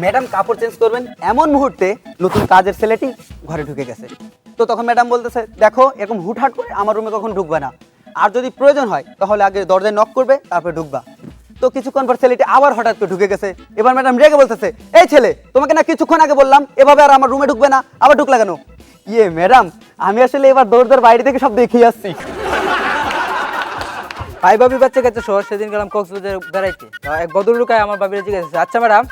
Madam কাপড় change করবেন এমন মুহূর্তে নতুন কাজের ছেলেটি ঘরে ঢুকে গেছে। তো তখন ম্যাডাম বলতেছে, দেখো এরকম হুটহাট করে আমার রুমে কখন ঢুকবে না, আর যদি প্রয়োজন হয় তাহলে আগে দরজায় নক করবে, তারপরে ঢুকবা। তো কিছুক্ষণ পর ছেলেটি আবার হঠাৎ করে ঢুকে গেছে। এবার ম্যাডাম রেগে বলতেছে, এই ছেলে, তোমাকে না কিছুক্ষণ আগে বললাম এভাবে আর আমার রুমে ঢুকবে না, আবার ঢুকলা কেন? ইয়ে ম্যাডাম, আমি আসলে এবার দৌড় বাইরে থেকে সব দেখে আসছি। ভাই ভাবি বাচ্চা কাচ্চা সহ সেদিন গেলাম কক্সবাজার বেড়াইতে। এক ভদ্রলোকায় আমার ভাবিরা জিজ্ঞাসা, আচ্ছা ম্যাডাম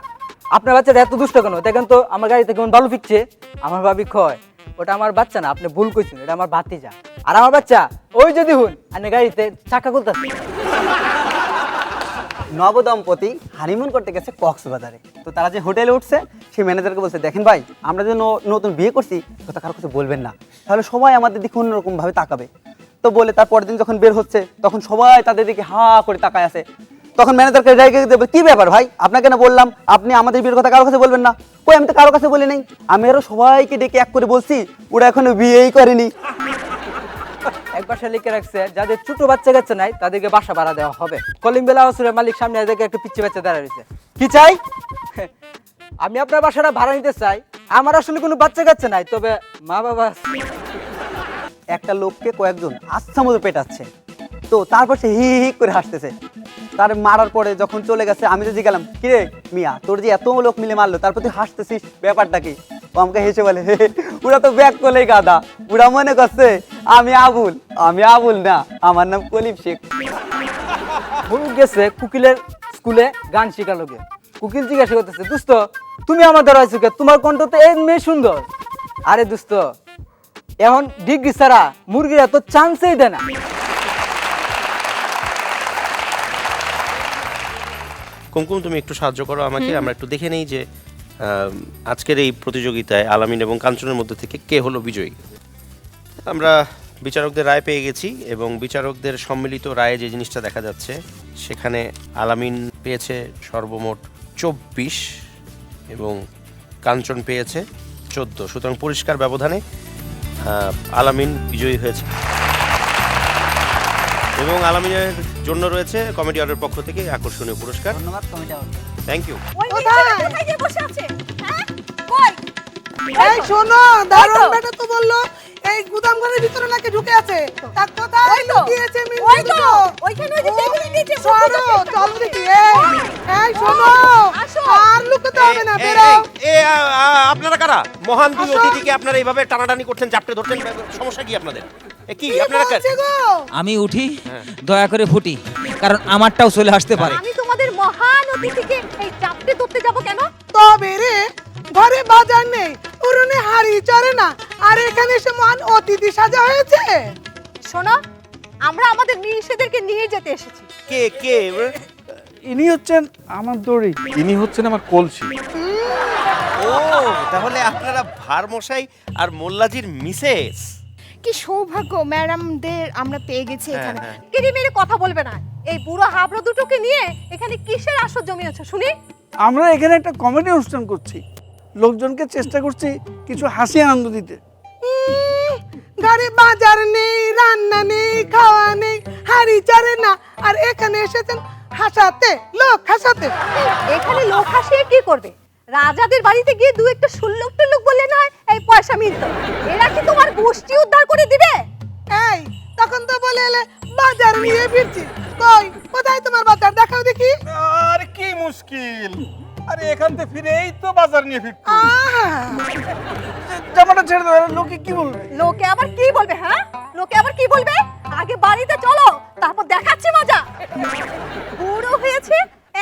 আপনার বাচ্চাটা এত দুষ্ট কেন? দেখেন তো আমার গাড়িতে কেমন বালু ফিকছে। আমার ভাবি কয়, ওটা আমার বাচ্চা না, আপনি ভুল কইছেন, এটা আমার ভাতিজা। আর আমার বাচ্চা ওই যদি হুন আর গাড়িতে চাকা খুলতেছে। নবদম্পতি হানিমুন করতে গেছে কক্সবাজারে। তো তারা যে হোটেলে উঠছে, সেই ম্যানেজারকে বলছে, দেখেন ভাই, আমরা যে নতুন বিয়ে করছি কথা কারো কিছু বলবেন না, তাহলে সবাই আমাদের দিকে অন্যরকম ভাবে তাকাবে। তো বলে তার পরের দিন যখন বের হচ্ছে, তখন সবাই তাদের দিকে হা করে তাকায় আছে। তখন ম্যানেজারকে রেগে দেবে, কি ব্যাপার ভাই, আপনাকে না বললাম আপনি আমাদের বিয়ের কথা কারো কাছে বলবেন না? কই, আমি তো কারো কাছে বলি নাই, আমি আরো সবাইকে ডেকে এক করে বলছি, ওরা এখনো বিয়েই করেনি। এক বাসায় লিখে রাখছে, যাদের ছোট বাচ্চা কাচ্চা নাই তাদেরকে বাসা ভাড়া দেওয়া হবে। কলিং বেলা হসুরের মালিক সামনে এদেরকে একটা পিচ্ছি বাচ্চা দাঁড়া রয়েছে। কি চাই? আমি আপনার বাসাটা ভাড়া নিতে চাই, আমার আসলে কোনো বাচ্চা কাচ্চা নাই, তবে মা বাবা আছে। একটা লোককে কয়েকজন আচ্ছা মতো পেটাচ্ছে। তো তারপর সে হি হি করে হাসতেছে। তার মারার পরে যখন চলে গেছে, আমি তো জিজ্ঞালাম, কিরে মিয়া, তোর যে এত লোক মিলে মারলো, তারপর তুই হাসতেছিস, ব্যাপারটা কি? ও আমাকে হেসে বলে, ওরা তো ব্যাক করলেই গাদা, ওরা মনে করছে আমি আবুল। আমি আবুল না, আমার নাম কলিম শেখ। মুরুখ গেছে কুকিলের স্কুলে গান শেখার লোকে। কুকিল জিজ্ঞাসা করতেছে, দোস্ত তুমি আমার দ্বারা আছো কে? তোমার কণ্ঠ তো এই মেয়ে সুন্দর। আরে দোস্ত, এখন ডিগ্রি ছাড়া মুরগিরা তো চান্সই দেয় না। কুমকুম, তুমি একটু সাহায্য করো আমাকে, আমরা একটু দেখে নেই যে আজকের এই প্রতিযোগিতায় আলামিন এবং কাঞ্চনের মধ্যে থেকে কে হলো বিজয়ী। আমরা বিচারকদের রায় পেয়ে গেছি এবং বিচারকদের সম্মিলিত রায়ে যে জিনিসটা দেখা যাচ্ছে, সেখানে আলামিন পেয়েছে সর্বমোট 24 এবং কাঞ্চন পেয়েছে 14। সুতরাং পরিষ্কার ব্যবধানে আলামিন বিজয়ী হয়েছে এবং আলামিনের জন্য রয়েছে কমেডি আওয়ার্ডের পক্ষ থেকে আকর্ষণীয় পুরস্কার। ধন্যবাদ কমিটি। Thank you. কোথায় গিয়ে বসে আছে? হ্যাঁ কই? এই শোনো, দারুণ বেটা তো বললো এই গুদাম ঘরের ভিতরে নাকি ঢুকে আছে। তা কোথায় লুকিয়েছে মিন্টু? ওই তো ওইখানে ওই যে টেবিলের নিচে সরো, চলো দেখি। এই শোনো, আসো। আর লুকাতে হবে না, বেরো। আপনারা কারা? মহান দুই অতিথিকে আপনারা এইভাবে টানাটানি করছেন, জাপটে ধরছেন, সমস্যা কি আপনাদের? কি আপনারা বলছে গো? আমি উঠি, দয়া করে ফুটি, কারণ আমারটাও চলে আসতে পারে। আমি তোমাদের মহান অতিথিকে এই চাপটে ধরতে যাব কেন? তবে রে, ঘরে বাজার নেই, উরুনে হাড়ি চড়ে না, আর এখানে এসে মহান অতিথি সাজা হয়েছে। শোনো, আমরা আমাদের নিষেধদেরকে নিয়ে যেতে এসেছি। কে কে? ইনি হচ্ছেন আমার দড়ি, ইনি হচ্ছেন আমার কলসি। ও, তাহলে আপনারা ভারমশাই আর মোল্লাজির মিসেস। কি সৌভাগ্য ম্যাডামদের আমরা পেয়ে গেছি এখানে। কিরি মেরে কথা বলবে না। এই বুড়ো হাবড়া দুটোকে নিয়ে এখানে কিসের আসর জমিয়েছো শুনি? আমরা এখানে একটা কমেডি অনুষ্ঠান করছি, লোকজনকে চেষ্টা করছি কিছু হাসি আনন্দ দিতে। ঘরে বাজার নেই, রান্না নেই, খাওয়া নেই, হাড়ি চড়ে না, আর এখানে এসেছেন হাসাতে, লোক হাসাতে। এখানে লোক হাসিয়ে কি করবে? রাজাদের বাড়িতে গিয়ে দু একটা সুল্লুক টুল্লুক বললে না হয় এই পয়সা মিলত। এরা কি তোমার গোষ্ঠী উদ্ধার করে দিবে? এই তখন তো বলে এলে বাজার নিয়ে ফিরছি। কই, কোথায় তোমার বাজার? দেখাও দেখি। আর কি মুশকিল, আরে এখান থেকে ফিরে এই তো বাজার নিয়ে ফিরছি। জামাটা ছেড়ে দাও, লোকে কি বলবে? লোকে আবার কি বলবে? হ্যাঁ, লোকে আবার কি বলবে? আগে বাড়িতে চলো, তারপর দেখাচ্ছি মজা। বুড়ো হয়েছে,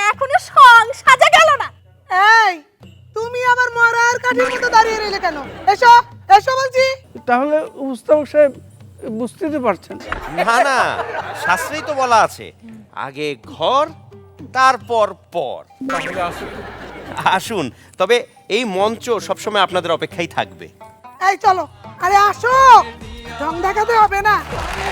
এখনো সং সাজা গেল না। এই তুমি আবার মরার কাঠির মতো দাঁড়িয়ে রইলে কেন? এসো, এসো বলছি। তাহলে উপস্থাপক সাহেব বুঝতেই তো পারছেন। না না, শাস্ত্রেই তো বলা আছে, আগে ঘর তারপর পর। আসুন, তবে এই মঞ্চ সবসময় আপনাদের অপেক্ষায় থাকবে। এই চলো, আরে আসো, ঢং দেখাতে হবে না।